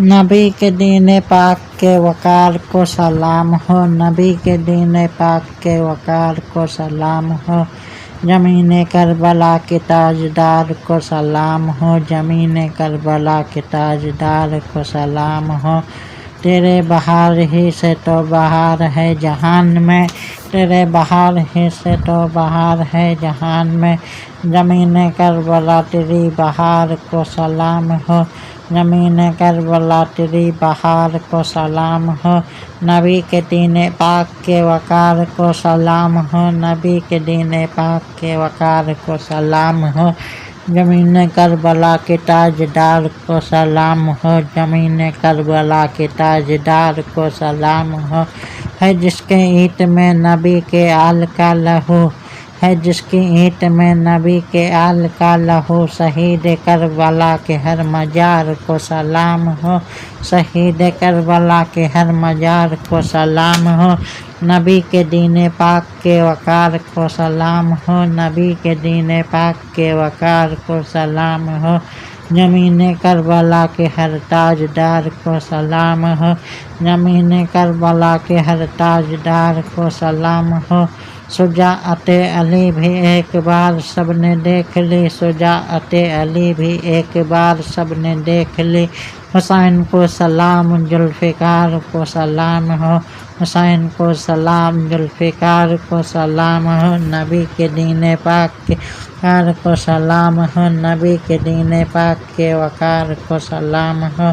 نبی کے دین پاک کے وقار کو سلام ہو، نبی کے دین پاک کے وقار کو سلام ہو، زمین کربلا کے تاجدار کو سلام ہو، زمین کربلا کے تاجدار کو سلام ہو۔ تیرے بہار ہی سے تو بہار ہے جہان میں، تیرے بہار ہی سے تو بہار ہے جہان میں، زمین کربلا تیری بہار کو سلام ہو، زمین کربلا تیری بہار کو سلام ہو۔ نبی کے دین پاک کے وقار کو سلام ہو، نبی کے دین پاک کے وقار کو سلام ہو، زمین کربلا کے تاجدار کو سلام ہو، زمین کربلا کے تاجدار کو سلام ہو۔ ہے جس کے اینٹ میں نبی کے آل کا لہو، ہے جس کی اینٹ میں نبی کے آل کا لہو، شہید کربلا کے ہر مزار کو سلام ہو، شہید کربلا کے ہر مزار کو سلام ہو۔ نبی کے دین پاک کے وقار کو سلام ہو، نبی کے دین پاک کے وقار کو سلام ہو، زمین کربلا کے ہر تاجدار کو سلام ہو، زمین کربلا کے ہر تاجدار کو سلام ہو۔ شجاعت علی بھی ایک بار سب نے دیکھ لی، شجاعت علی بھی ایک بار سب نے دیکھ لی، حسین کو سلام ذوالفقار کو سلام ہو، حسین کو سلام ذوالفقار کو سلام ہو۔ نبی کے دین پاک کے وقار کو سلام ہو، نبی کے دین پاک کے وقار کو سلام ہو،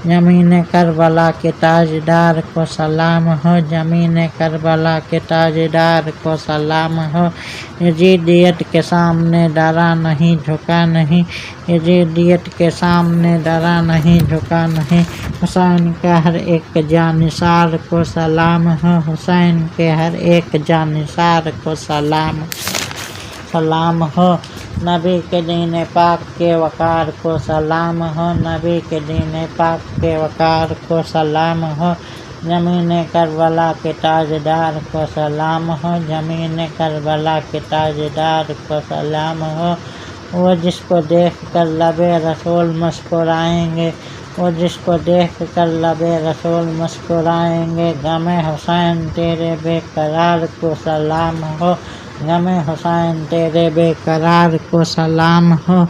زمین کربلا کے تاجدار کو سلام ہو، زمین کربلا کے تاجدار کو سلام ہو۔ یزیدیت کے سامنے ڈرا نہیں جھکا نہیں، یزیدیت کے سامنے ڈرا نہیں جھکا نہیں، حسین کے ہر ایک جانثار کو سلام ہو، حسین کے ہر ایک جانثار کو سلام ہو۔ نبی کے دین پاک کے وقار کو سلام ہو، نبی کے دین پاک کے وقار کو سلام ہو، زمین کربلا کے تاجدار کو سلام ہو، زمین کربلا کے تاجدار کو سلام ہو۔ وہ جس کو دیکھ کر لب رسول مسکرائیں گے، وہ جس کو دیکھ کر لب رسول مسکرائیں گے، غم حسین تیرے بے قرار کو سلام ہو، غم حسین تیرے بے قرار کو سلام ہو۔